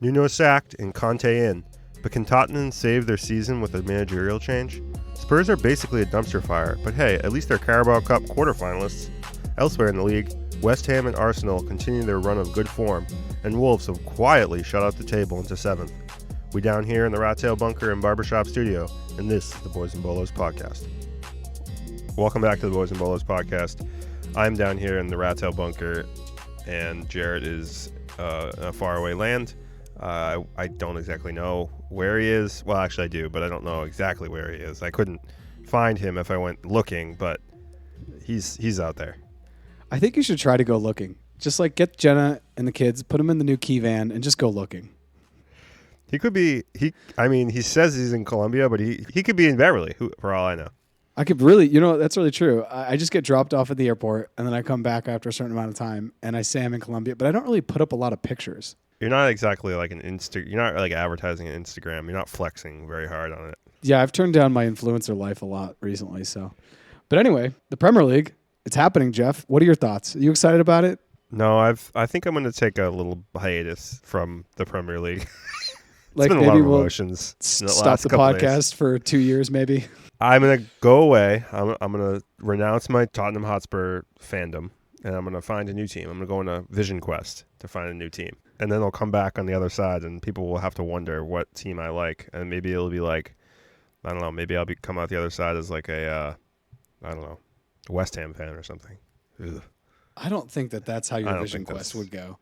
Nuno sacked and Conte in, but can Tottenham save their season with a managerial change? Spurs are basically a dumpster fire, but hey, at least they're Carabao Cup quarterfinalists. Elsewhere in the league, West Ham and Arsenal continue their run of good form, and Wolves have quietly shut out the table into 7th. We down here in the Rat Tail Bunker and Barbershop Studio, and this is the Boys and Bolos podcast. Welcome back to the Boys and Bolos podcast. I'm down here in the Rat Tail Bunker, and Jarrett is in a faraway land. I don't exactly know where he is. Well, actually I do, but I don't know exactly where he is. I couldn't find him if I went looking, but he's out there. I think you should try to go looking. Just like get Jenna and the kids, put them in the new key van, and just go looking. He could be. He says he's in Colombia, but he could be in Beverly, for all I know. I could really, that's really true. I just get dropped off at the airport, and then I come back after a certain amount of time, and I say I'm in Colombia, but I don't really put up a lot of pictures. You're not exactly like you're not like advertising on Instagram. You're not flexing very hard on it. Yeah, I've turned down my influencer life a lot recently. So, but anyway, the Premier League, it's happening, Jeff. What are your thoughts? Are you excited about it? No, I think I'm going to take a little hiatus from the Premier League. Like been a maybe lot of we'll emotions stop the podcast for 2 years, maybe. I'm going to go away. I'm going to renounce my Tottenham Hotspur fandom, and I'm going to find a new team. I'm going to go on a vision quest to find a new team. And then I'll come back on the other side, and people will have to wonder what team I like. And maybe it'll be like, I don't know, maybe I'll come out the other side as like a, West Ham fan or something. Ugh. I don't think that's how your vision quest would go.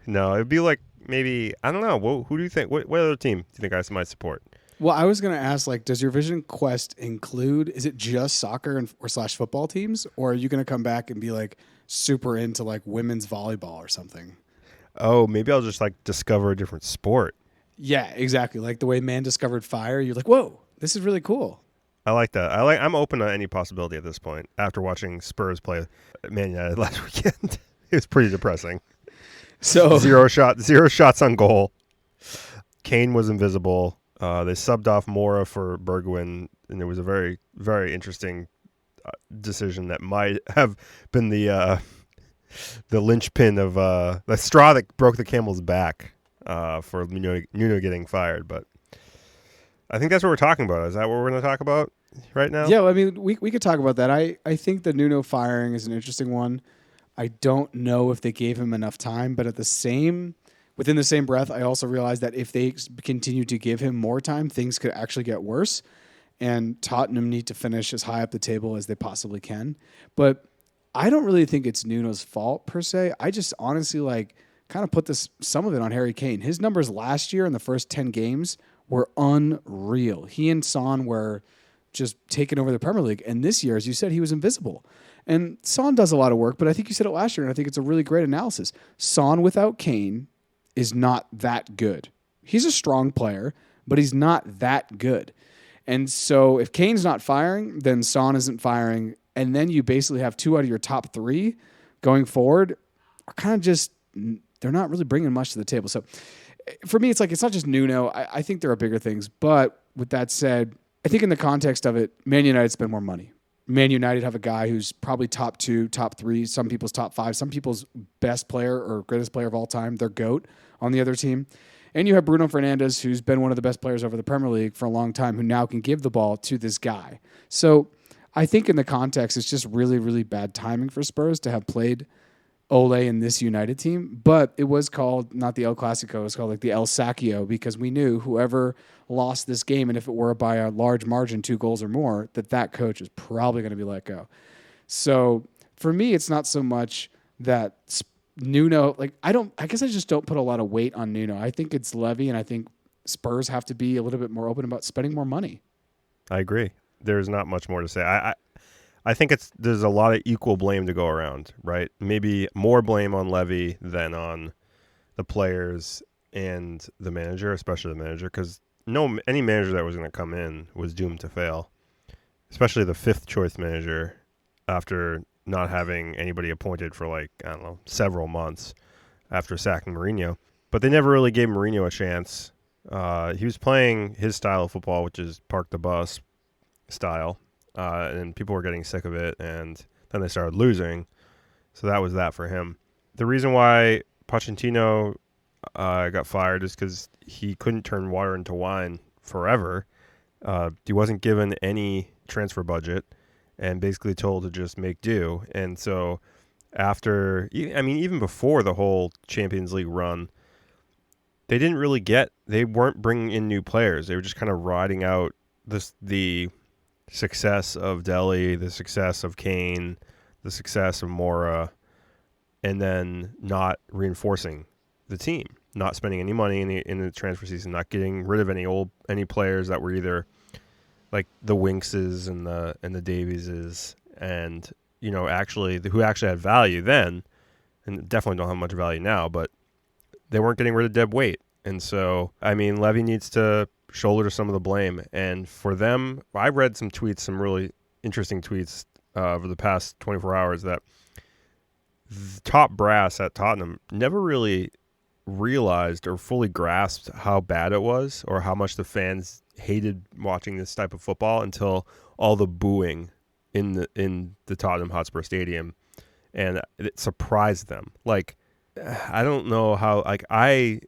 No, it'd be like maybe, I don't know. Who do you think? What other team do you think I might support? Well, I was going to ask, does your vision quest include, is it just soccer or / football teams? Or are you going to come back and be like super into like women's volleyball or something? Oh, maybe I'll just like discover a different sport. Yeah, exactly. Like the way man discovered fire. You're like, whoa, this is really cool. I like that. I'm open to any possibility at this point after watching Spurs play Man United last weekend. It was pretty depressing. So zero shots on goal. Kane was invisible. They subbed off Mora for Bergwijn, and it was a very, very interesting decision that might have been the linchpin of the straw that broke the camel's back for Nuno getting fired. But I think that's what we're talking about. Is that what we're going to talk about right now? Yeah, well, I mean, we could talk about that. I think the Nuno firing is an interesting one. I don't know if they gave him enough time, but within the same breath, I also realized that if they continue to give him more time, things could actually get worse. And Tottenham need to finish as high up the table as they possibly can. But I don't really think it's Nuno's fault per se. I just honestly kind of put some of it on Harry Kane. His numbers last year in the first 10 games were unreal. He and Son were just taking over the Premier League. And this year, as you said, he was invisible. And Son does a lot of work, but I think you said it last year, and I think it's a really great analysis. Son without Kane is not that good. He's a strong player, but he's not that good. And so if Kane's not firing, then Son isn't firing, and then you basically have 2 out of your top 3 going forward are kind of just, they're not really bringing much to the table. So for me, it's like, it's not just Nuno. I think there are bigger things. But with that said, I think in the context of it, Man United spend more money. Man United have a guy who's probably top 2, top 3, some people's top 5, some people's best player or greatest player of all time, their GOAT on the other team. And you have Bruno Fernandes, who's been one of the best players over the Premier League for a long time, who now can give the ball to this guy. So I think in the context, it's just really, really bad timing for Spurs to have played Ole in this United team. But it was called, not the El Clasico, it was called like the El Sackio, because we knew whoever lost this game, and if it were by a large margin, 2 goals or more, that coach is probably going to be let go. So for me, it's not so much that Nuno, I guess I just don't put a lot of weight on Nuno. I think it's Levy, and I think Spurs have to be a little bit more open about spending more money. I agree. There's not much more to say. I think there's a lot of equal blame to go around, right? Maybe more blame on Levy than on the players and the manager, especially the manager, because any manager that was going to come in was doomed to fail, especially the 5th choice manager after not having anybody appointed for several months after sacking Mourinho. But they never really gave Mourinho a chance. He was playing his style of football, which is park the bus style, and people were getting sick of it, and then they started losing. So that was that for him. The reason why Pochettino, got fired just because he couldn't turn water into wine forever. He wasn't given any transfer budget and basically told to just make do. And so after, I mean, even before the whole Champions League run, they weren't bringing in new players. They were just kind of riding out the success of Elie, the success of Kane, the success of Mora, and then not reinforcing the team, not spending any money in the transfer season, not getting rid of any players that were either like the Winkses and the Davieses, and who actually had value then, and definitely don't have much value now, but they weren't getting rid of dead weight. And so, I mean, Levy needs to shoulder some of the blame. And for them, I read some really interesting tweets over the past 24 hours that the top brass at Tottenham never really realized or fully grasped how bad it was or how much the fans hated watching this type of football until all the booing in the Tottenham Hotspur Stadium, and it surprised them. Like, I don't know how, like, I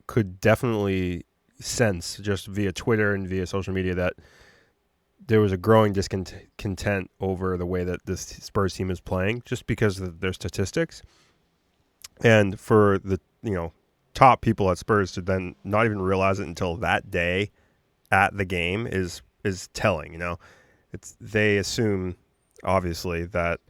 could definitely sense just via Twitter and via social media that there was a growing discontent over the way that this Spurs team is playing, just because of their statistics. And for the top people at Spurs to then not even realize it until that day at the game is telling. They assume, obviously, that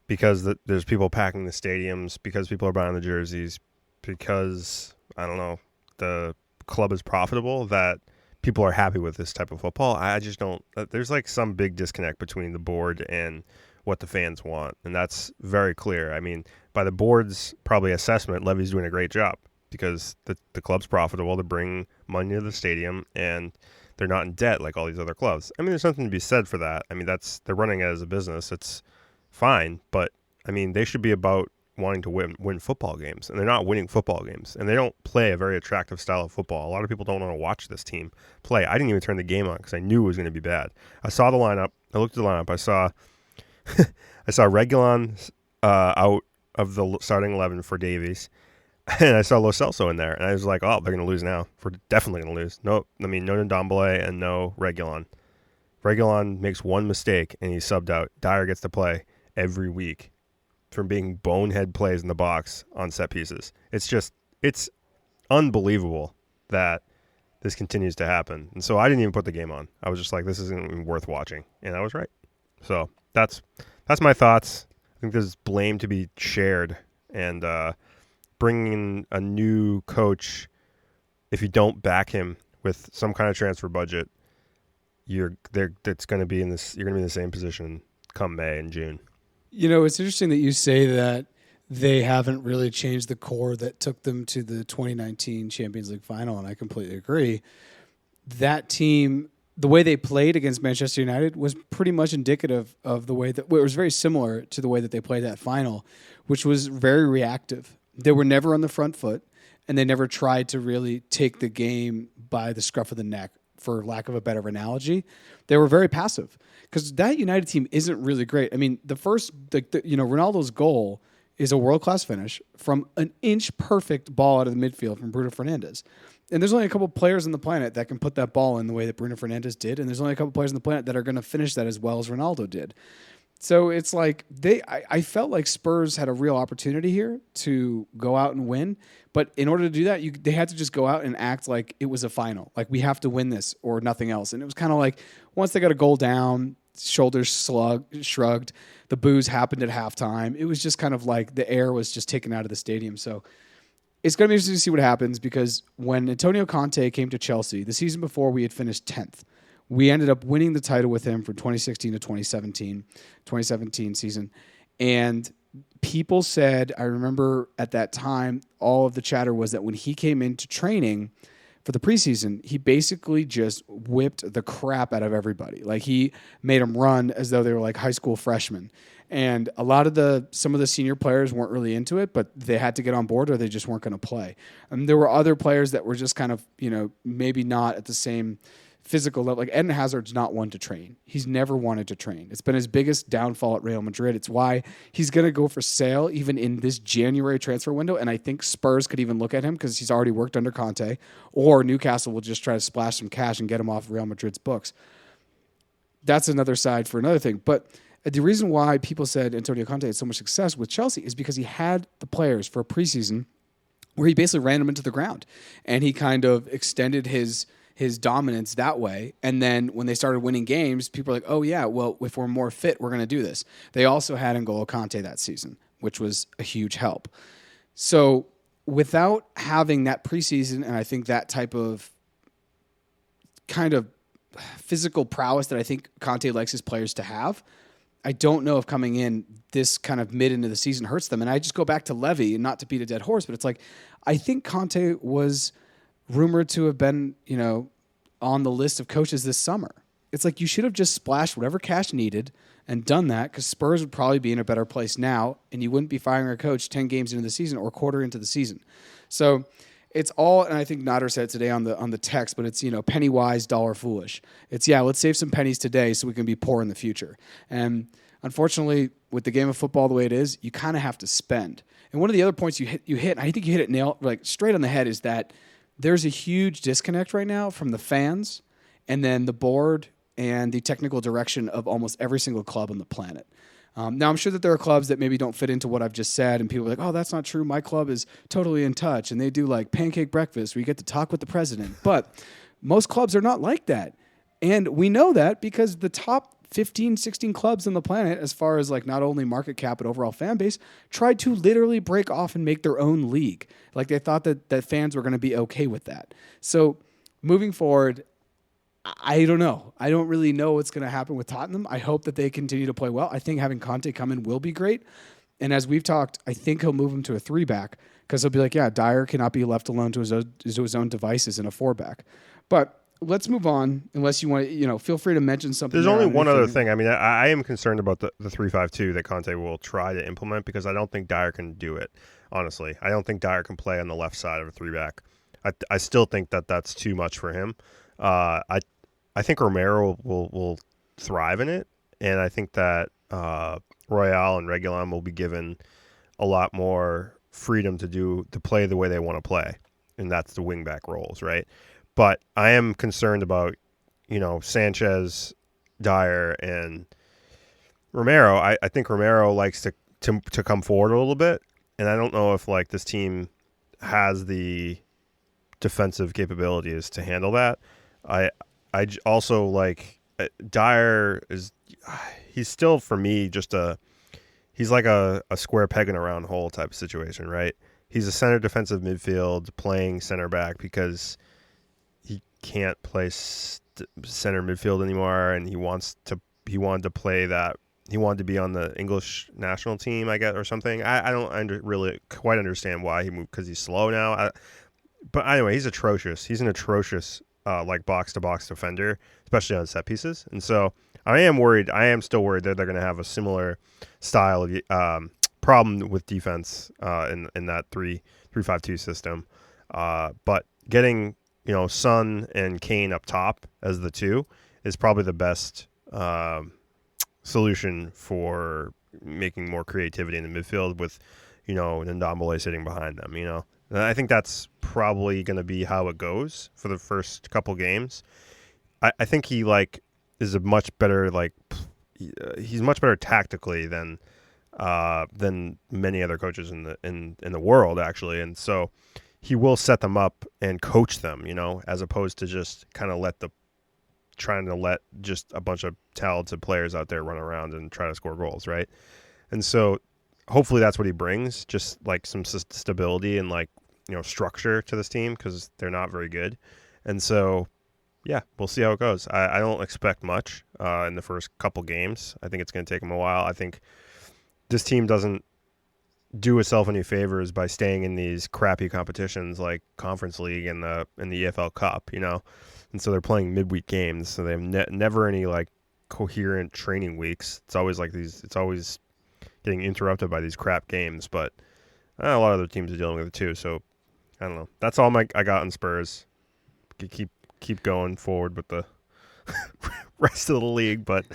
because there's people packing the stadiums, because people are buying the jerseys, because, I don't know, the club is profitable, that people are happy with this type of football. I just don't. There's like some big disconnect between the board and what the fans want, and that's very clear. I mean, by the board's probably assessment, Levy's doing a great job because the club's profitable. They bring money to the stadium, and they're not in debt like all these other clubs. I mean, there's something to be said for that. I mean, they're running it as a business. It's fine, but I mean, they should be about wanting to win football games, and they're not winning football games, and they don't play a very attractive style of football. A lot of people don't want to watch this team play. I didn't even turn the game on because I knew it was going to be bad. I saw the lineup. I looked at the lineup. I saw Reguilon out of the starting 11 for Davies, and I saw Lo Celso in there, and I was like, oh, they're going to lose now. We're definitely going to lose. No Ndombele and no Reguilon. Reguilon makes one mistake, and he's subbed out. Dyer gets to play every week from being bonehead plays in the box on set pieces. It's unbelievable that this continues to happen. And so I didn't even put the game on. I was just like, this isn't even worth watching. And I was right. So that's my thoughts. I think there's blame to be shared. And bringing in a new coach, if you don't back him with some kind of transfer budget, you're going to be in the same position come May and June. It's interesting that you say that they haven't really changed the core that took them to the 2019 Champions League final, and I completely agree. That team, the way they played against Manchester United was pretty much indicative of the way that it was very similar to the way that they played that final, which was very reactive. They were never on the front foot, and they never tried to really take the game by the scruff of the neck, for lack of a better analogy. They were very passive because that United team isn't really great. I mean, Ronaldo's goal is a world-class finish from an inch-perfect ball out of the midfield from Bruno Fernandes. And there's only a couple players on the planet that can put that ball in the way that Bruno Fernandes did, and there's only a couple players on the planet that are going to finish that as well as Ronaldo did. So it's like I felt like Spurs had a real opportunity here to go out and win, but in order to do that, they had to just go out and act like it was a final. Like, we have to win this or nothing else. And it was kind of like, once they got a goal down, shoulders shrugged, the boos happened at halftime. It was just kind of like the air was just taken out of the stadium. So it's going to be interesting to see what happens, because when Antonio Conte came to Chelsea, the season before, we had finished 10th. We ended up winning the title with him from 2016 to 2017 season. And people said, I remember at that time, all of the chatter was that when he came into training for the preseason, he basically just whipped the crap out of everybody. Like, he made them run as though they were like high school freshmen. And a lot of some of the senior players weren't really into it, but they had to get on board or they just weren't going to play. And there were other players that were just kind of, maybe not at the same physical level. Like Eden Hazard's not one to train. He's never wanted to train. It's been his biggest downfall at Real Madrid. It's why he's going to go for sale even in this January transfer window. And I think Spurs could even look at him because he's already worked under Conte, or Newcastle will just try to splash some cash and get him off Real Madrid's books. That's another side for another thing. But the reason why people said Antonio Conte had so much success with Chelsea is because he had the players for a preseason where he basically ran them into the ground, and he kind of extended his dominance that way. And then when they started winning games, people were like, oh yeah, well, if we're more fit, we're going to do this. They also had N'Golo Conte that season, which was a huge help. So without having that preseason, and I think that type of kind of physical prowess that I think Conte likes his players to have, I don't know if coming in this kind of mid into the season hurts them. And I just go back to Levy, and not to beat a dead horse, but it's like, I think Conte was rumored to have been, on the list of coaches this summer. It's like you should have just splashed whatever cash needed and done that, because Spurs would probably be in a better place now, and you wouldn't be firing a coach 10 games into the season or quarter into the season. So it's all, and I think Nader said it today on the text, but it's, penny wise, dollar foolish. It's, let's save some pennies today so we can be poor in the future. And unfortunately, with the game of football the way it is, you kind of have to spend. And one of the other points you hit, and I think you hit it straight on the head, is that there's a huge disconnect right now from the fans and then the board and the technical direction of almost every single club on the planet. Now, I'm sure that there are clubs that maybe don't fit into what I've just said, and people are like, oh, that's not true. My club is totally in touch, and they do like pancake breakfast where you get to talk with the president. But most clubs are not like that. And we know that because the top 15, 16 clubs on the planet, as far as like not only market cap but overall fan base, tried to literally break off and make their own league. Like they thought that fans were going to be okay with that. So moving forward, I don't know. I don't really know what's going to happen with Tottenham. I hope that they continue to play well. I think having Conte come in will be great. And as we've talked, I think he'll move him to a 3-back because he'll be like, Dyer cannot be left alone to his own devices in a 4-back. But let's move on, unless you want to, feel free to mention something. There's only one other thing. I mean, I am concerned about the 3-5-2 that Conte will try to implement, because I don't think Dyer can do it, honestly. I don't think Dyer can play on the left side of a 3-back. I still think that's too much for him. I think Romero will thrive in it, and I think that Royale and Reguilon will be given a lot more freedom to play the way they want to play, and that's the wing-back roles, right? But I am concerned about, Sanchez, Dyer, and Romero. I think Romero likes to come forward a little bit, and I don't know if like this team has the defensive capabilities to handle that. I also like Dyer he's still for me just he's like a square peg in a round hole type of situation, right? He's a center defensive midfield playing center back because he can't play center midfield anymore, and he wanted to play that. He wanted to be on the English national team, I guess, or something. I don't really quite understand why he moved, because he's slow now. But anyway, he's atrocious. He's an atrocious like box-to-box defender, especially on set pieces. And so I am worried. I am still worried that they're going to have a similar style of problem with defense in that 3-5-2 system. But getting Son and Kane up top as the two is probably the best solution for making more creativity in the midfield with Ndombele sitting behind them. And I think that's probably going to be how it goes for the first couple games. I think he is a much better he's much better tactically than many other coaches in the world, actually, and so he will set them up and coach them, as opposed to just kind of trying to let just a bunch of talented players out there run around and try to score goals, right? And so hopefully that's what he brings, just like some stability and structure to this team, because they're not very good. And so, yeah, we'll see how it goes. I don't expect much in the first couple games. I think it's going to take them a while. I think this team doesn't do itself any favors by staying in these crappy competitions like Conference League and the EFL Cup, And so they're playing midweek games, so they have never any coherent training weeks. It's always it's always getting interrupted by these crap games, but a lot of other teams are dealing with it too. So I don't know. That's all I got on Spurs. Keep keep going forward with the rest of the league, but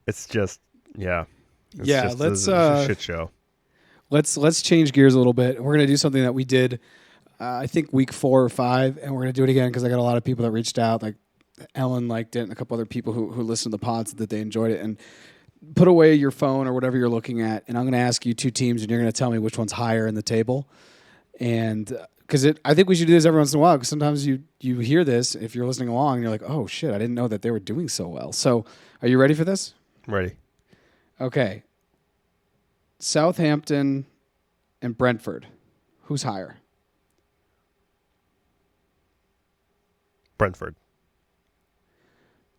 it's just it's a shit show. Let's change gears a little bit. We're gonna do something that we did, I think week 4 or 5, and we're gonna do it again because I got a lot of people that reached out. Like Ellen liked it, and a couple other people who listened to the pods that they enjoyed it. And put away your phone or whatever you're looking at, and I'm gonna ask you 2 teams, and you're gonna tell me which one's higher in the table. And because I think we should do this every once in a while, because sometimes you hear this if you're listening along, and you're like, oh shit, I didn't know that they were doing so well. So, are you ready for this? Ready. Okay. Southampton and Brentford. Who's higher? Brentford.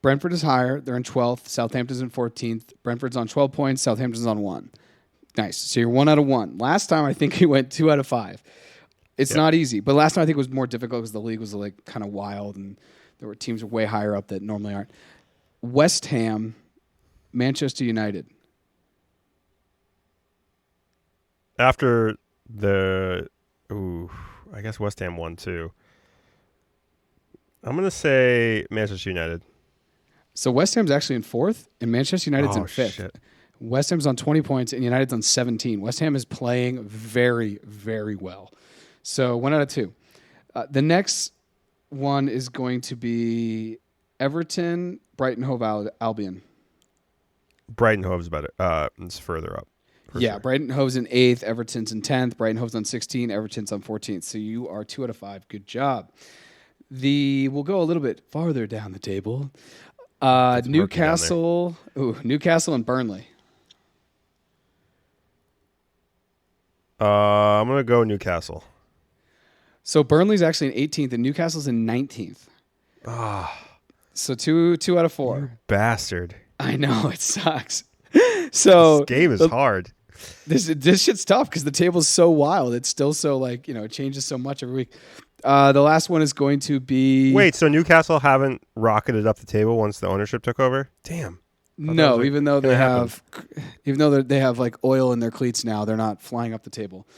Brentford is higher. They're in 12th. Southampton's in 14th. Brentford's on 12 points. Southampton's on 1. Nice. So you're 1 out of 1. Last time I think he went 2 out of 5. It's not easy, but last time I think it was more difficult because the league was like kind of wild and there were teams way higher up that normally aren't. West Ham, Manchester United. After I guess West Ham won too. I'm going to say Manchester United. So West Ham's actually in 4th and Manchester United's in 5th. Shit. West Ham's on 20 points and United's on 17. West Ham is playing very, very well. So 1 out of 2. The next one is going to be Everton, Brighton Hove Albion. Brighton Hove's better. It's further up. Yeah, sure. Brighton Hove's in 8th, Everton's in 10th, Brighton Hove's on 16, Everton's on 14th. So you are 2 out of 5. Good job. We'll go a little bit farther down the table. Newcastle and Burnley. I'm going to go Newcastle. So Burnley's actually in 18th and Newcastle's in 19th. So 2 out of 4. You bastard. I know, it sucks. So this game is hard. This shit's tough because the table's so wild. It's still so it changes so much every week. The last one is going to be... Wait, so Newcastle haven't rocketed up the table once the ownership took over? Damn. No, even though they have like oil in their cleats now, they're not flying up the table.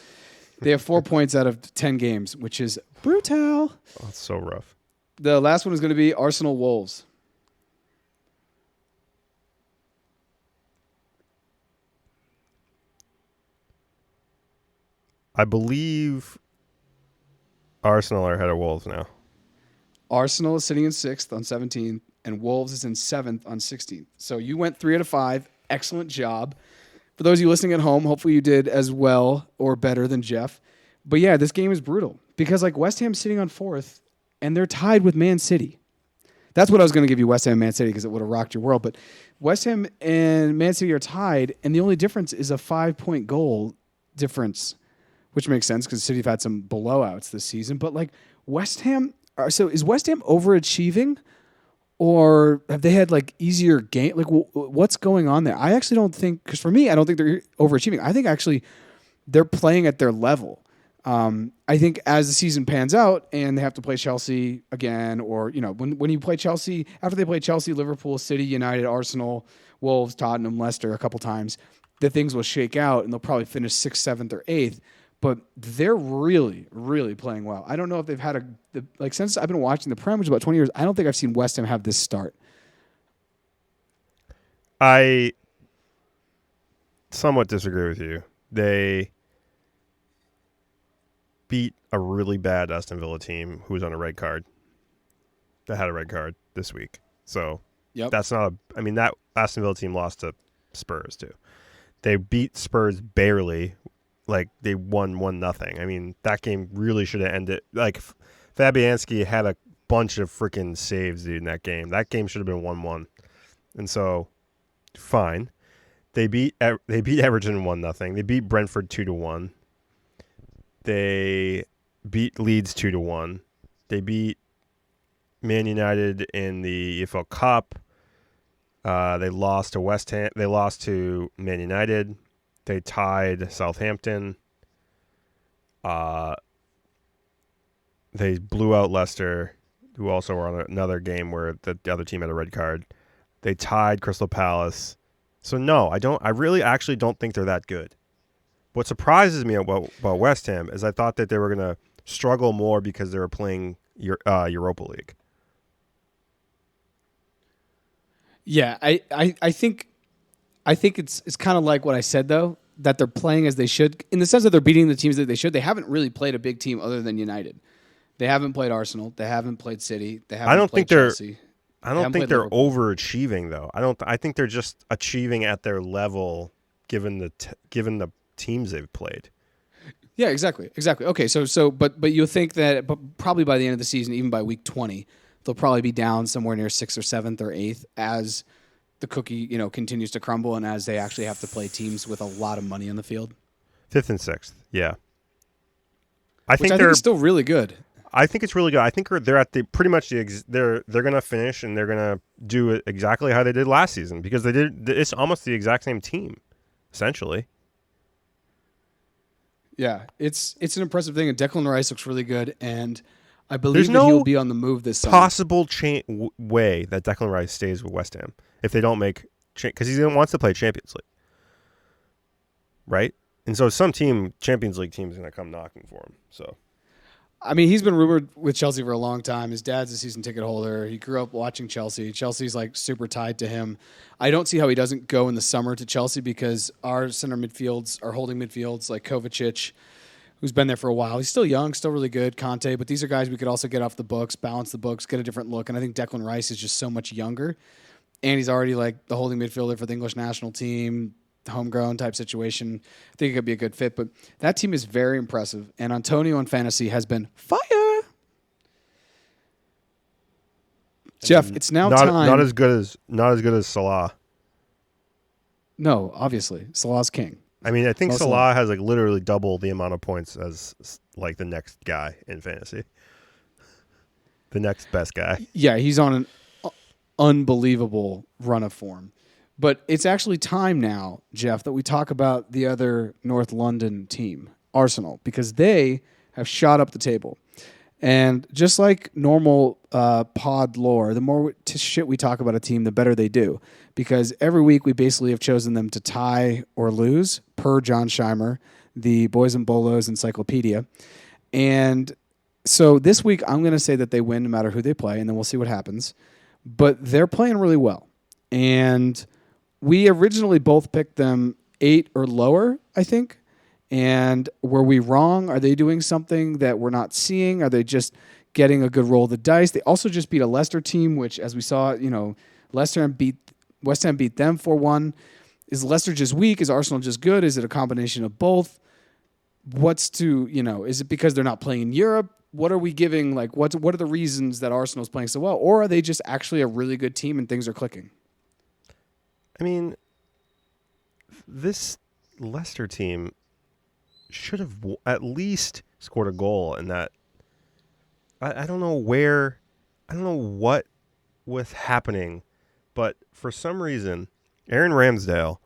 They have 4 points out of 10 games, which is brutal. Oh, it's so rough. The last one is going to be Arsenal Wolves. I believe Arsenal are ahead of Wolves now. Arsenal is sitting in 6th on 17, and Wolves is in 7th on 16th. So you went 3 out of 5. Excellent job. For those of you listening at home, hopefully you did as well or better than Jeff. But yeah, this game is brutal because West Ham's sitting on 4th, and they're tied with Man City. That's what I was going to give you, West Ham and Man City, because it would have rocked your world. But West Ham and Man City are tied, and the only difference is a 5-point goal difference, which makes sense because City have had some blowouts this season. But West Ham, so is West Ham overachieving, or have they had easier game? What's going on there? I actually don't think, because for me, I don't think they're overachieving. I think actually they're playing at their level. I think as the season pans out and they have to play Chelsea again, or when you play Chelsea, after they play Chelsea, Liverpool, City, United, Arsenal, Wolves, Tottenham, Leicester a couple times, the things will shake out and they'll probably finish 6th, 7th, or 8th. But they're really, really playing well. I don't know if they've had since I've been watching the Prem, which is about 20 years, I don't think I've seen West Ham have this start. I somewhat disagree with you. They beat a really bad Aston Villa team who was on a red card. That had a red card this week. So that's not that Aston Villa team lost to Spurs too. They beat Spurs barely. They won 1-0. That game really should have ended. Fabianski had a bunch of freaking saves, dude, in that game. That game should have been 1-1. And so, fine. They beat Everton 1-0. They beat Brentford 2-1. They beat Leeds 2-1. They beat Man United in the EFL Cup. They lost to West Ham. They lost to Man United. They tied Southampton. They blew out Leicester, who also were on another game where the other team had a red card. They tied Crystal Palace. So no, I really actually don't think they're that good. What surprises me about West Ham is I thought that they were going to struggle more because they were playing Europa League. Yeah, I think it's kind of like what I said though, that they're playing as they should in the sense that they're beating the teams that they should. They haven't really played a big team other than United. They haven't played Arsenal. They haven't played City. They I haven't don't played think they're. Chelsea. I don't think played they're Liverpool. overachieving though. I think they're just achieving at their level given the teams they've played. Yeah, exactly. Okay, but you'll think that probably by the end of the season, even by week 20, they'll probably be down somewhere near 6th or 7th or 8th as the cookie, continues to crumble and as they actually have to play teams with a lot of money on the field. 5th and 6th. Yeah. I think they're still really good. I think it's really good. I think they're at the pretty much they're going to finish and they're going to do it exactly how they did last season because it's almost the exact same team essentially. Yeah, it's an impressive thing, and Declan Rice looks really good, and I believe that he'll be on the move this summer. Possible way that Declan Rice stays with West Ham if they don't make because he wants to play Champions League, right? And so some Champions League team is going to come knocking for him. So, I mean, he's been rumored with Chelsea for a long time. His dad's a season ticket holder. He grew up watching Chelsea. Chelsea's like super tied to him. I don't see how he doesn't go in the summer to Chelsea because our center midfields, our holding midfields, like Kovacic, who's been there for a while. He's still young, still really good. Conte, but these are guys we could also get off the books, balance the books, get a different look. And I think Declan Rice is just so much younger, and he's already like the holding midfielder for the English national team. Homegrown type situation. I think it could be a good fit, but that team is very impressive. And Antonio in fantasy has been fire. Jeff, it's now time. Not as good as Salah. No, obviously Salah's king. I mean, I think Salah has like literally double the amount of points as like the next guy in fantasy. The next best guy. Yeah, he's on an unbelievable run of form. But it's actually time now, Jeff, that we talk about the other North London team, Arsenal, because they have shot up the table. And just like normal pod lore, the more shit we talk about a team, the better they do. Because every week we basically have chosen them to tie or lose, per John Scheimer, the Boys and Bolos encyclopedia. And so this week I'm going to say that they win no matter who they play, and then we'll see what happens. But they're playing really well. And we originally both picked them 8 or lower, I think. And were we wrong? Are they doing something that we're not seeing? Are they just getting a good roll of the dice? They also just beat a Leicester team, which, as we saw, West Ham beat them 4-1. Is Leicester just weak? Is Arsenal just good? Is it a combination of both? Is it because they're not playing in Europe? What are we giving? Like, what are the reasons that Arsenal's playing so well? Or are they just actually a really good team and things are clicking? I mean, this Leicester team should have at least scored a goal in that. I don't know what was happening, but for some reason, Aaron Ramsdale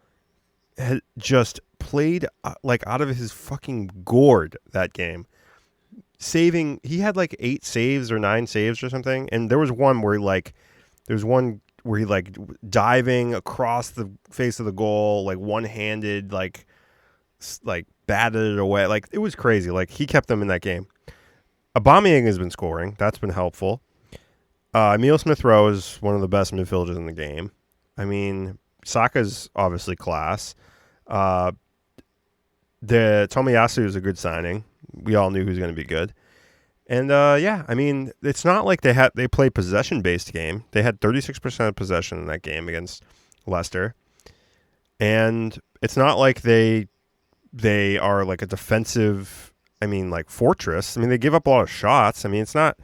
had just played like out of his fucking gourd that game. He had like 8 saves or 9 saves or something, and there was one where he diving across the face of the goal, like one-handed, like batted it away. Like, it was crazy. Like, he kept them in that game. Aubameyang has been scoring. That's been helpful. Emile Smith-Rowe is one of the best midfielders in the game. I mean, Saka's obviously class. The Tomiyasu is a good signing. We all knew he was going to be good. And, I mean, it's not like they played possession-based game. They had 36% of possession in that game against Leicester. And it's not like they are like a defensive, fortress. I mean, they give up a lot of shots. I mean, it's not.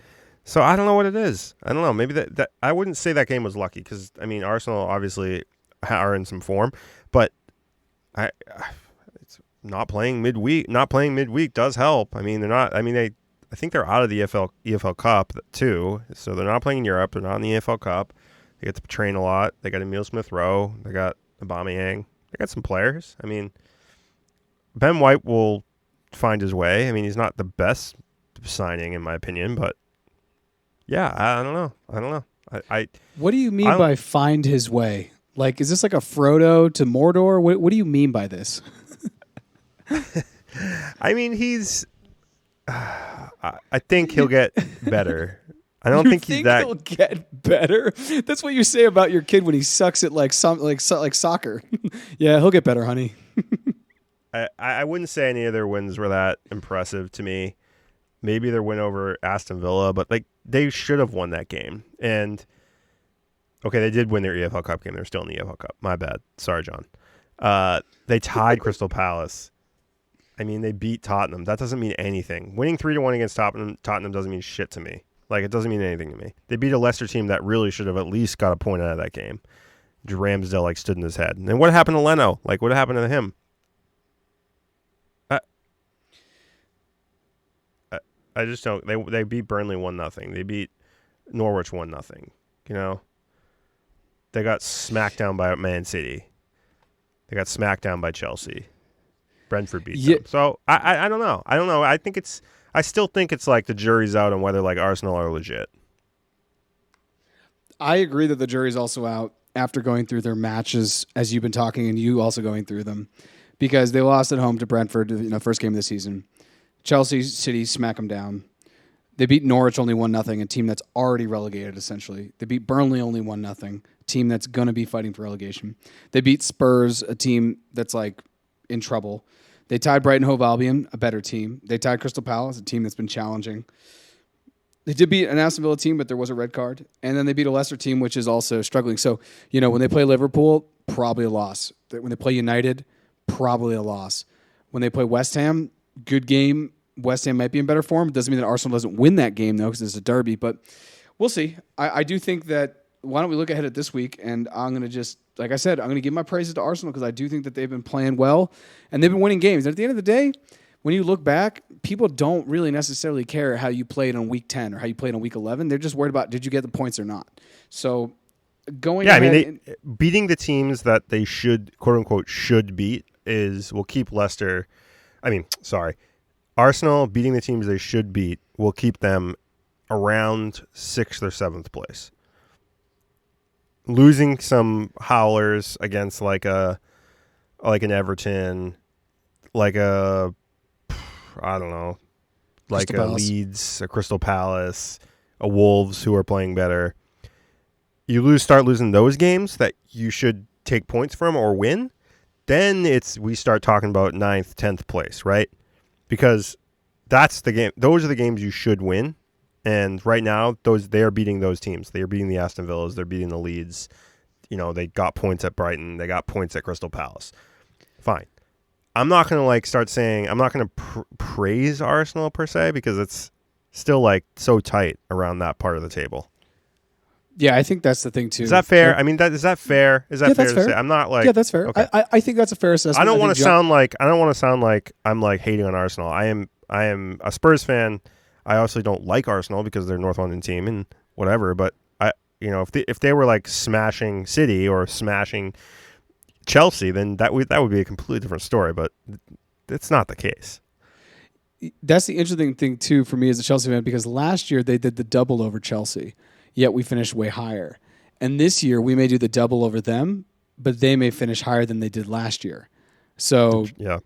So I don't know what it is. I don't know. Maybe that I wouldn't say that game was lucky because, I mean, Arsenal obviously are in some form. But it's not playing midweek. Not playing midweek does help. I mean, they're not. I mean, I think they're out of the EFL Cup too, so they're not playing in Europe. They're not in the EFL Cup. They get to train a lot. They got Emile Smith-Rowe. They got Aubameyang. They got some players. I mean, Ben White will find his way. I mean, he's not the best signing in my opinion, but yeah, I don't know. What do you mean by find his way? Like, is this like a Frodo to Mordor? What do you mean by this? I mean, I think he'll get better. I don't think he's that. He'll get better? That's what you say about your kid when he sucks at like soccer. Yeah, he'll get better, honey. I wouldn't say any of their wins were that impressive to me. Maybe their win over Aston Villa, but like they should have won that game. And okay, they did win their EFL Cup game. They're still in the EFL Cup. My bad. Sorry, John. They tied Crystal Palace. I mean, they beat Tottenham. That doesn't mean anything. Winning 3-1 against Tottenham doesn't mean shit to me. Like, it doesn't mean anything to me. They beat a Leicester team that really should have at least got a point out of that game. Ramsdale, like, stood in his head. And what happened to Leno? Like, what happened to him? I just don't. They beat Burnley 1-0. They beat Norwich 1-0. You know? They got smacked down by Man City. They got smacked down by Chelsea. Brentford beat them. So, I don't know. I don't know. I still think it's like the jury's out on whether like Arsenal are legit. I agree that the jury's also out after going through their matches, as you've been talking, and you also going through them, because they lost at home to Brentford, first game of the season. Chelsea, City smack them down. They beat Norwich only 1-0, a team that's already relegated, essentially. They beat Burnley only 1-0, a team that's going to be fighting for relegation. They beat Spurs, a team that's like in trouble. They tied Brighton Hove Albion, a better team. They tied Crystal Palace, a team that's been challenging. They did beat an Aston Villa team, but there was a red card. And then they beat a Leicester team, which is also struggling. So, when they play Liverpool, probably a loss. When they play United, probably a loss. When they play West Ham, good game. West Ham might be in better form. It doesn't mean that Arsenal doesn't win that game, though, because it's a derby. But we'll see. I do think that, why don't we look ahead at this week, and I'm going to just, like I said, I'm going to give my praises to Arsenal because I do think that they've been playing well, and they've been winning games. And at the end of the day, when you look back, people don't really necessarily care how you played on week 10 or how you played on week 11. They're just worried about, did you get the points or not? So going ahead, beating the teams that they should, quote-unquote, should beat will keep Leicester, Arsenal beating the teams they should beat will keep them around 6th or 7th place. Losing some howlers against like an Everton, like a Leeds, a Crystal Palace, a Wolves who are playing better. Start losing those games that you should take points from or win, then we start talking about 9th, 10th place, right? Because that's the game. Those are the games you should win. And right now, they are beating those teams. They are beating the Aston Villas. They're beating the Leeds. They got points at Brighton. They got points at Crystal Palace. Fine. I'm not going to start saying, I'm not going to praise Arsenal per se because it's still so tight around that part of the table. Yeah, I think that's the thing too. Is that fair? I mean, is that fair? Is that fair to say? I'm not Yeah, that's fair. Okay. I think that's a fair assessment. I don't want to sound like I'm hating on Arsenal. I am a Spurs fan. I also don't like Arsenal because they're a North London team and whatever. But if they were smashing City or smashing Chelsea, then that would be a completely different story. But it's not the case. That's the interesting thing too for me as a Chelsea fan, because last year they did the double over Chelsea, yet we finished way higher. And this year we may do the double over them, but they may finish higher than they did last year. So yeah.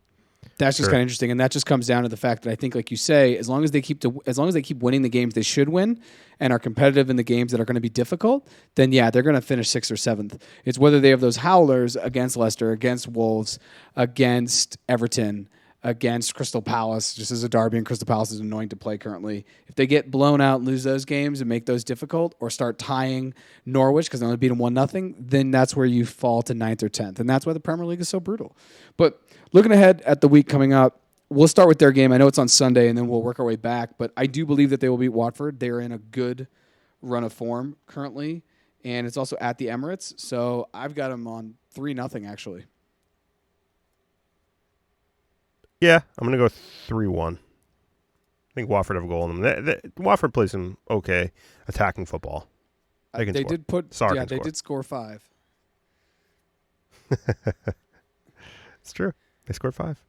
That's just kind of interesting, and that just comes down to the fact that I think, like you say, as long as they keep winning the games they should win and are competitive in the games that are going to be difficult, then yeah, they're going to finish 6th or 7th. It's whether they have those howlers against Leicester, against Wolves, against Everton, against Crystal Palace, just as a derby, and Crystal Palace is annoying to play currently. If they get blown out and lose those games and make those difficult, or start tying Norwich because they only beat them 1-0, then that's where you fall to 9th or 10th, and that's why the Premier League is so brutal. But looking ahead at the week coming up, we'll start with their game. I know it's on Sunday, and then we'll work our way back. But I do believe that they will beat Watford. They're in a good run of form currently, and it's also at the Emirates. So I've got them on 3-0, actually. Yeah, I'm going to go 3-1. I think Watford have a goal in them. Watford plays some okay attacking football. They did score 5. It's true. They scored 5.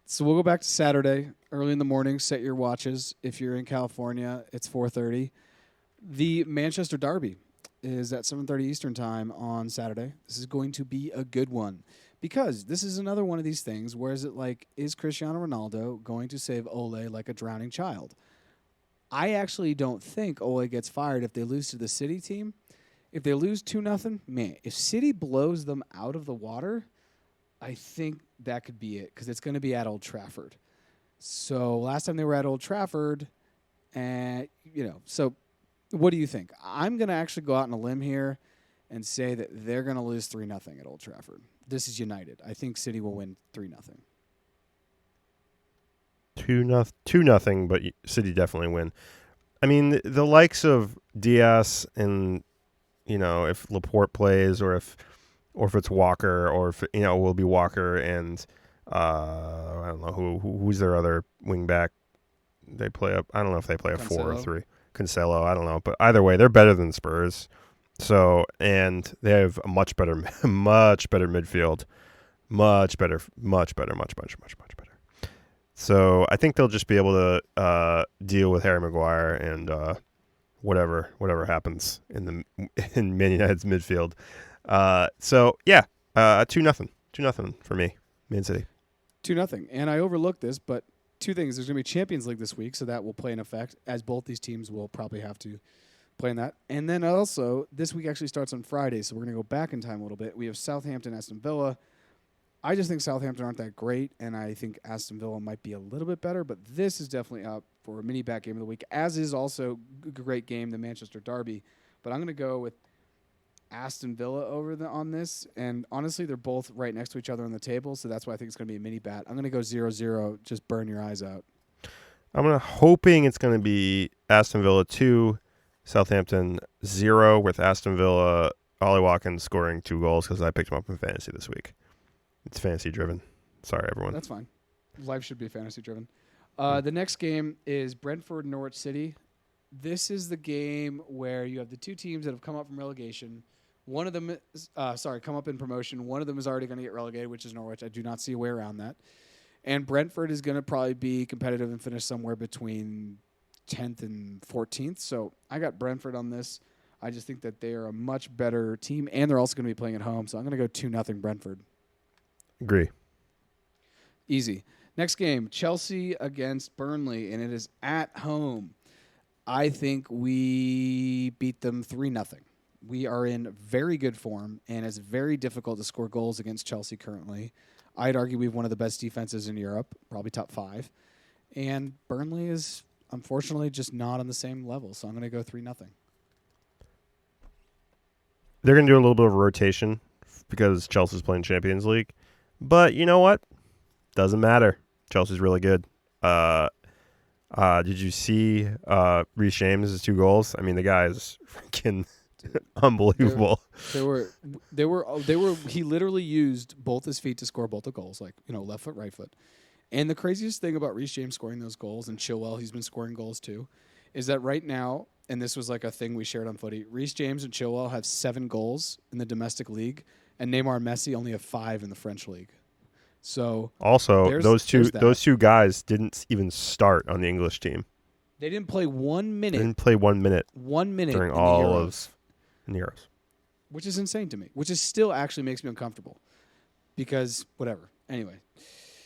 So we'll go back to Saturday, early in the morning. Set your watches. If you're in California, it's 4:30. The Manchester Derby is at 7:30 Eastern time on Saturday. This is going to be a good one because this is another one of these things where is Cristiano Ronaldo going to save Ole like a drowning child? I actually don't think Ole gets fired if they lose to the City team. If they lose 2-0, man, if City blows them out of the water, I think that could be it because it's going to be at Old Trafford. So last time they were at Old Trafford, and so what do you think? I'm going to actually go out on a limb here and say that they're going to lose 3-0 at Old Trafford. This is United. I think City will win 3-0. 2-0, but City definitely win. I mean, the likes of Diaz and if Laporte plays, or if it's Walker, or if it will be Walker and I don't know who's their other wing back. They play up. I don't know if they play a 4 or 3. Cancelo. I don't know, but either way, they're better than Spurs. So, and they have a much better midfield, much better. So I think they'll just be able to deal with Harry Maguire and whatever happens in Man United's midfield. So yeah, 2-0 for me, Man City. 2-0, and I overlooked this, but two things: there's going to be Champions League this week, so that will play an effect, as both these teams will probably have to play in that. And then also, this week actually starts on Friday, so we're going to go back in time a little bit. We have Southampton, Aston Villa. I just think Southampton aren't that great, and I think Aston Villa might be a little bit better, but this is definitely up for a mini-back game of the week, as is also a great game, the Manchester Derby. But I'm going to go with Aston Villa on this, and honestly, they're both right next to each other on the table, so that's why I think it's going to be a mini-bat. I'm going to go 0-0, just burn your eyes out. I'm hoping it's going to be Aston Villa 2, Southampton 0, with Aston Villa, Ollie Watkins scoring 2 goals because I picked him up in fantasy this week. It's fantasy driven. Sorry, everyone. That's fine. Life should be fantasy driven. The next game is Brentford, Norwich City. This is the game where you have the two teams that have come up from relegation. One of them is, come up in promotion. One of them is already going to get relegated, which is Norwich. I do not see a way around that. And Brentford is going to probably be competitive and finish somewhere between 10th and 14th. So I got Brentford on this. I just think that they are a much better team, and they're also going to be playing at home. So I'm going to go 2-0 Brentford. Agree. Easy. Next game, Chelsea against Burnley, and it is at home. I think we beat them 3-0. We are in very good form, and it's very difficult to score goals against Chelsea currently. I'd argue we have one of the best defenses in Europe, probably top 5. And Burnley is, unfortunately, just not on the same level, so I'm going to go 3-0. They're going to do a little bit of a rotation because Chelsea's playing Champions League. But you know what? Doesn't matter. Chelsea's really good. Did you see Reece James' 2 goals? I mean, the guy is freaking unbelievable. They were. He literally used both his feet to score both the goals, left foot, right foot. And the craziest thing about Reece James scoring those goals, and Chilwell, he's been scoring goals too, is that right now, and this was like a thing we shared on Footy, Reece James and Chilwell have 7 goals in the domestic league, and Neymar and Messi only have 5 in the French league. So also, those two guys didn't even start on the English team. They didn't play 1 minute. They didn't play 1 minute. 1 minute during in all the of in the Euros, which is insane to me. Which is still actually makes me uncomfortable because whatever. Anyway,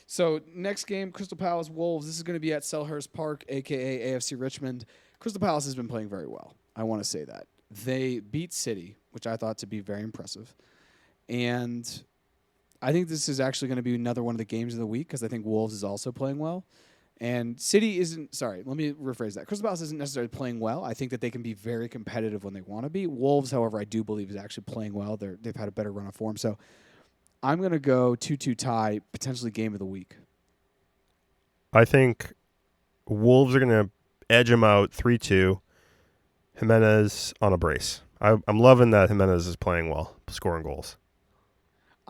so next game, Crystal Palace Wolves. This is going to be at Selhurst Park, aka AFC Richmond. Crystal Palace has been playing very well. I want to say that they beat City, which I thought to be very impressive, and I think this is actually going to be another one of the games of the week because I think Wolves is also playing well. And City isn't, sorry, let me rephrase that. Crystal Palace isn't necessarily playing well. I think that they can be very competitive when they want to be. Wolves, however, I do believe is actually playing well. They've had a better run of form. So I'm going to go 2-2 tie, potentially game of the week. I think Wolves are going to edge them out 3-2. Jimenez on a brace. I'm loving that Jimenez is playing well, scoring goals.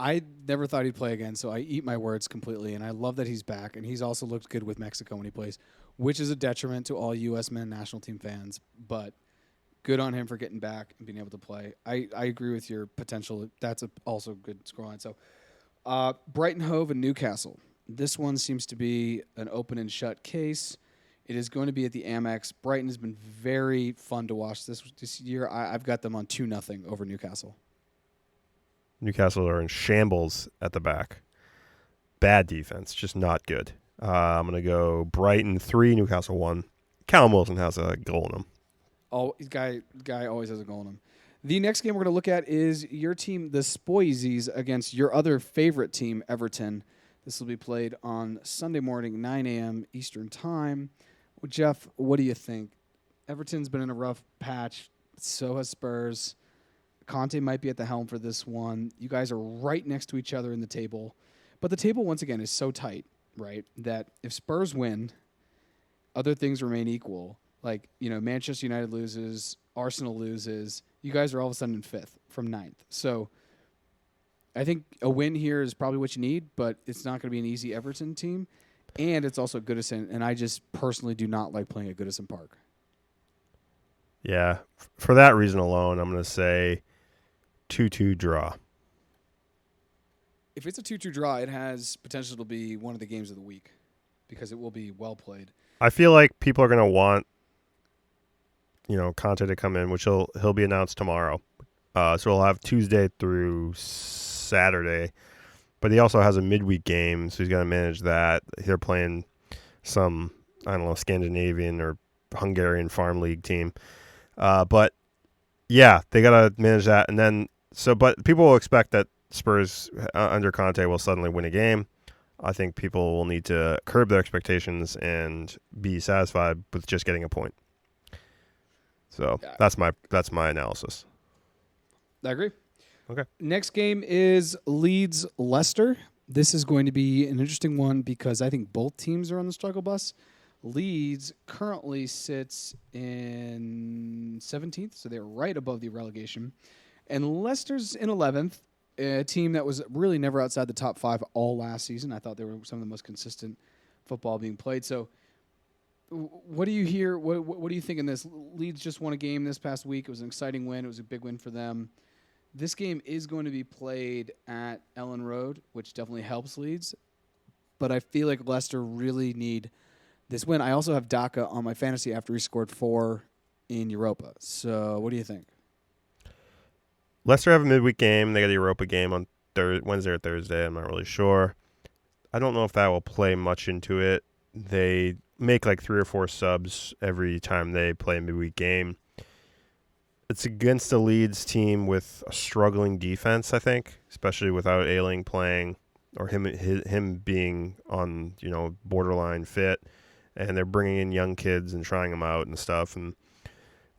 I never thought he'd play again, so I eat my words completely, and I love that he's back, and he's also looked good with Mexico when he plays, which is a detriment to all U.S. men national team fans, but good on him for getting back and being able to play. I agree with your potential. That's also a good scoreline. So Brighton Hove and Newcastle. This one seems to be an open and shut case. It is going to be at the Amex. Brighton has been very fun to watch this year. I've got them on 2-0 over Newcastle. Newcastle are in shambles at the back. Bad defense, just not good. I'm going to go Brighton 3, Newcastle 1. Callum Wilson has a goal in him. Guy always has a goal in him. The next game we're going to look at is your team, the Spoisies, against your other favorite team, Everton. This will be played on Sunday morning, 9 a.m. Eastern Time. Well, Jeff, what do you think? Everton's been in a rough patch. So has Spurs. Conte might be at the helm for this one. You guys are right next to each other in the table. But the table, once again, is so tight, right, that if Spurs win, other things remain equal. Like, Manchester United loses, Arsenal loses. You guys are all of a sudden in 5th from 9th. So I think a win here is probably what you need, but it's not going to be an easy Everton team. And it's also Goodison, and I just personally do not like playing at Goodison Park. Yeah, for that reason alone, I'm going to say 2-2 draw. If it's a 2-2 draw, it has potential to be one of the games of the week because it will be well played. I feel like people are going to want, Conte to come in, which he'll be announced tomorrow. So we'll have Tuesday through Saturday. But he also has a midweek game, so he's got to manage that. They're playing some, Scandinavian or Hungarian farm league team. But, yeah, they got to manage that. And then, but people will expect that Spurs under Conte will suddenly win a game. I think people will need to curb their expectations and be satisfied with just getting a point. So that's my analysis. I agree. Okay. Next game is Leeds-Leicester. This is going to be an interesting one because I think both teams are on the struggle bus. Leeds currently sits in 17th, so they're right above the relegation. And Leicester's in 11th, a team that was really never outside the top 5 all last season. I thought they were some of the most consistent football being played. So what do you hear? What do you think in this? Leeds just won a game this past week. It was an exciting win. It was a big win for them. This game is going to be played at Ellen Road, which definitely helps Leeds. But I feel like Leicester really need this win. I also have Daka on my fantasy after he scored 4 in Europa. So what do you think? Leicester have a midweek game. They got a Europa game on Wednesday or Thursday. I'm not really sure. I don't know if that will play much into it. They make like 3 or 4 subs every time they play a midweek game. It's against a Leeds team with a struggling defense, I think, especially without Elie playing or him being on, borderline fit. And they're bringing in young kids and trying them out and stuff. And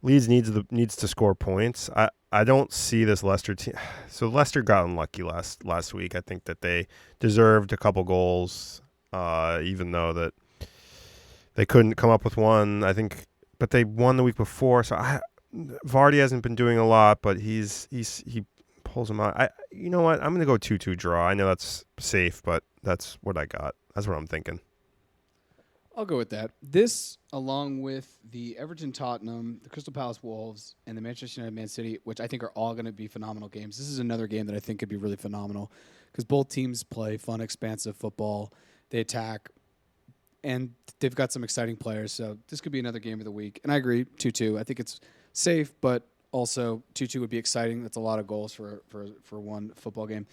Leeds needs to score points. I don't see this Leicester team. So Leicester got unlucky last week. I think that they deserved a couple goals, even though that they couldn't come up with one. I think, but they won the week before. So Vardy hasn't been doing a lot, but he pulls them out. You know what? I'm going to go 2-2 draw. I know that's safe, but that's what I got. That's what I'm thinking. I'll go with that. This, along with the Everton Tottenham, the Crystal Palace Wolves, and the Manchester United Man City, which I think are all going to be phenomenal games. This is another game that I think could be really phenomenal because both teams play fun, expansive football. They attack, and they've got some exciting players. So this could be another game of the week. And I agree, 2-2. I think it's safe, but also 2-2 would be exciting. That's a lot of goals for one football game.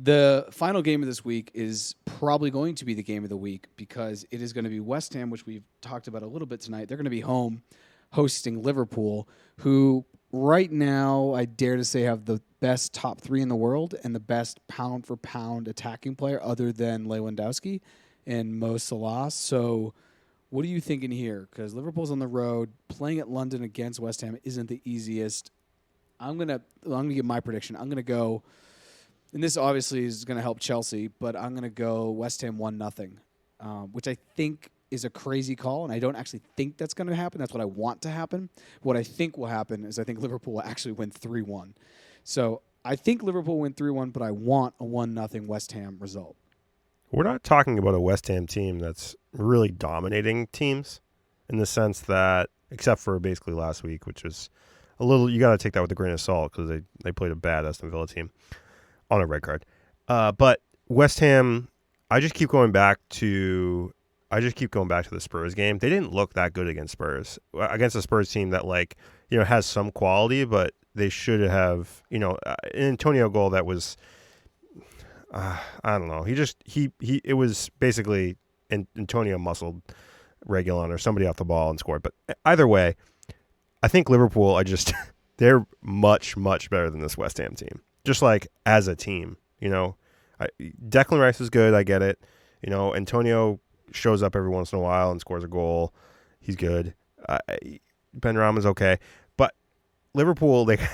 The final game of this week is probably going to be the game of the week because it is going to be West Ham, which we've talked about a little bit tonight. They're going to be home hosting Liverpool, who right now, I dare to say, have the best top 3 in the world and the best pound-for-pound attacking player other than Lewandowski and Mo Salah. So what are you thinking here? Because Liverpool's on the road. Playing at London against West Ham isn't the easiest. I'm gonna give my prediction. I'm going to go... And this obviously is going to help Chelsea, but I'm going to go West Ham 1-0, which I think is a crazy call, and I don't actually think that's going to happen. That's what I want to happen. What I think will happen is I think Liverpool will actually win 3-1. So I think Liverpool will win 3-1, but I want a 1-0 West Ham result. We're not talking about a West Ham team that's really dominating teams in the sense that, except for basically last week, which was a little, you got to take that with a grain of salt because they played a bad Aston Villa team. On a red card. But West Ham, I just keep going back to the Spurs game. They didn't look that good against Spurs. Against a Spurs team that has some quality, but they should have, an Antonio goal that was I don't know. It was basically Antonio muscled Reguilon or somebody off the ball and scored. But either way, I think Liverpool, they're much, much better than this West Ham team. Just like as a team, Declan Rice is good. I get it. Antonio shows up every once in a while and scores a goal. He's good. Ben Rama's okay. But Liverpool, they got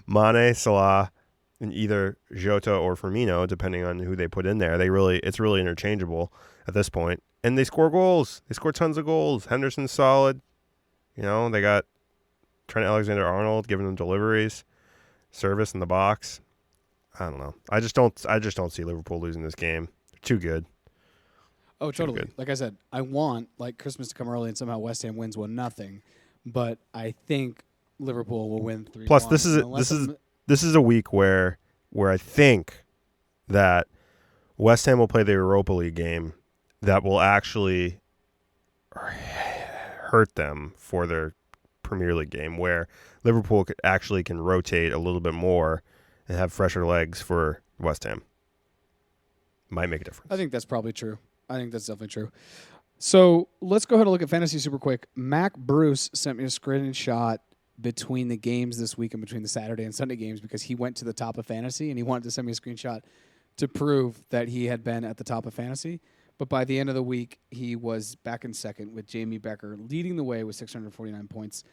Mane, Salah, and either Jota or Firmino, depending on who they put in there. It's really interchangeable at this point. And they score goals. They score tons of goals. Henderson's solid. They got Trent Alexander-Arnold giving them deliveries, service in the box. I don't know. I just don't see Liverpool losing this game. They're too good. Oh, totally. Like I said, I want Christmas to come early and somehow West Ham wins 1-0, but I think Liverpool will win 3-1. Plus, this is a week where I think that West Ham will play the Europa League game that will actually hurt them for their Premier League game, where Liverpool can rotate a little bit more and have fresher legs for West Ham. Might make a difference. I think that's probably true. I think that's definitely true. So let's go ahead and look at fantasy super quick. Mac Bruce sent me a screenshot between the games this week and between the Saturday and Sunday games because he went to the top of fantasy and he wanted to send me a screenshot to prove that he had been at the top of fantasy. But by the end of the week, he was back in second with Jamie Becker leading the way with 649 points.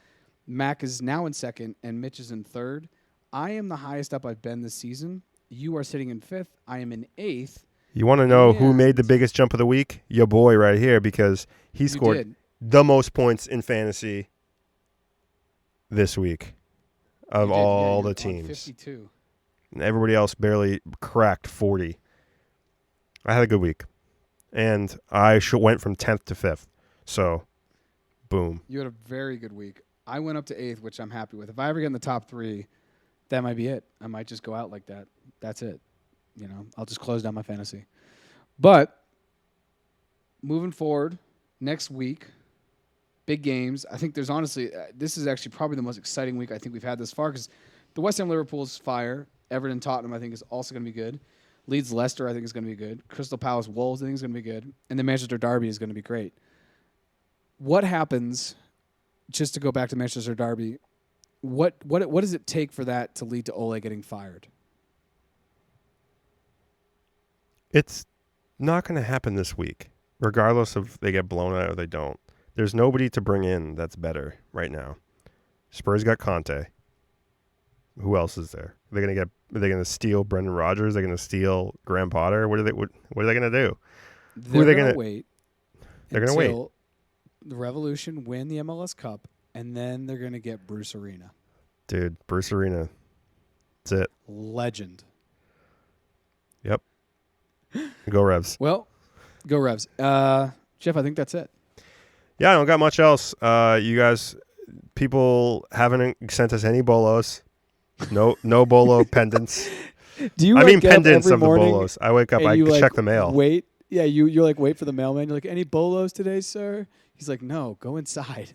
Mac is now in second and Mitch is in third. I am the highest up I've been this season. You are sitting in fifth. I am in eighth. You want to know who made the biggest jump of the week? Your boy right here, because he scored the most points in fantasy this week of all the teams. 52. And everybody else barely cracked 40. I had a good week. And I went from 10th to 5th. So, boom. You had a very good week. I went up to 8th, which I'm happy with. If I ever get in the top 3, that might be it. I might just go out like that. That's it. I'll just close down my fantasy. But moving forward, next week, big games. I think there's honestly, this is actually probably the most exciting week I think we've had this far because the West Ham Liverpool's fire. Everton Tottenham I think is also going to be good. Leeds Leicester I think is going to be good. Crystal Palace Wolves I think is going to be good. And the Manchester Derby is going to be great. What happens, just to go back to Manchester Derby, what does it take for that to lead to Ole getting fired? It's not going to happen this week, regardless of they get blown out or they don't. There's nobody to bring in that's better right now. Spurs got Conte. Who else is there? Are they going to steal Brendan Rodgers? Are they going to steal Graham Potter? What are they going to do? They're going to wait. They're going to wait. The Revolution win the MLS Cup, and then they're going to get Bruce Arena. Dude, Bruce Arena. That's it. Legend. Yep. Go Revs. Well, go Revs. Jeff, I think that's it. Yeah, I don't got much else. You guys, people haven't sent us any bolos. No bolo pendants. Do you? Pendants of the bolos. I wake up. I check the mail. Wait. Yeah, you're wait for the mailman. You're like, any bolos today, sir? He's like, no, go inside.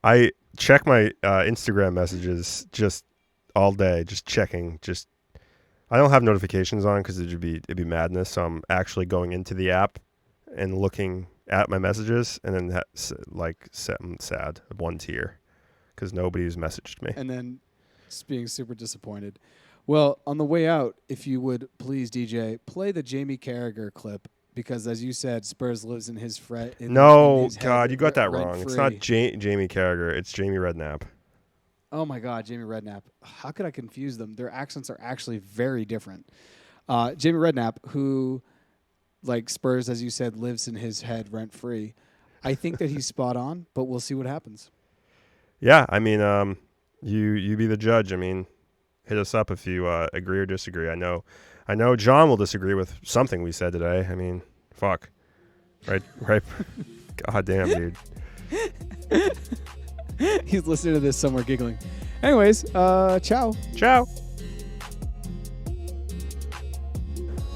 I check my Instagram messages just all day, just checking. I don't have notifications on because it'd be madness. So I'm actually going into the app and looking at my messages, and then I'm sad, one tear, because nobody's messaged me. And then just being super disappointed. Well, on the way out, if you would please, DJ, play the Jamie Carragher clip, because as you said, Spurs lives in his fret. No, God, you got that wrong. Free. It's not Jamie Carragher. It's Jamie Redknapp. Oh, my God, Jamie Redknapp. How could I confuse them? Their accents are actually very different. Jamie Redknapp, who, like Spurs, as you said, lives in his head rent-free. I think that he's spot on, but we'll see what happens. Yeah, you be the judge. Hit us up if you agree or disagree. I know John will disagree with something we said today. Fuck. Right. God damn, dude. He's listening to this somewhere giggling. Anyways, ciao. Ciao.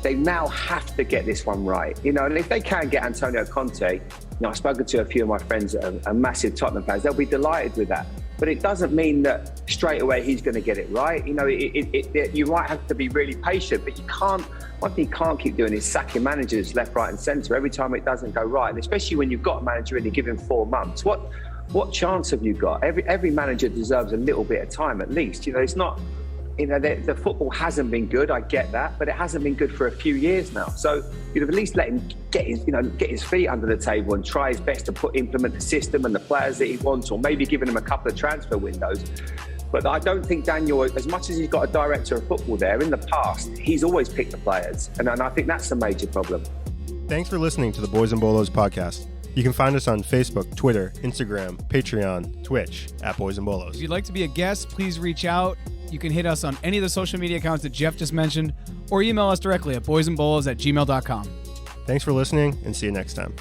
They now have to get this one right. And if they can get Antonio Conte, I've spoken to a few of my friends that are massive Tottenham fans, they'll be delighted with that. But it doesn't mean that straight away he's going to get it right. You know, you might have to be really patient, but you can't. One thing you can't keep doing is sacking managers left, right, and centre every time it doesn't go right, and especially when you've got a manager and you give him 4 months. What chance have you got? Every manager deserves a little bit of time at least. You know, it's not. You know, the football hasn't been good. I get that, but it hasn't been good for a few years now. So you'd have at least let him get his feet under the table and try his best to implement the system and the players that he wants, or maybe giving him a couple of transfer windows. But I don't think Daniel, as much as he's got a director of football there, in the past, he's always picked the players. And I think that's the major problem. Thanks for listening to the Boys and Bolos podcast. You can find us on Facebook, Twitter, Instagram, Patreon, Twitch, @Boys and Bolos. If you'd like to be a guest, please reach out. You can hit us on any of the social media accounts that Jeff just mentioned, or email us directly at boysandbolos@gmail.com. Thanks for listening, and see you next time.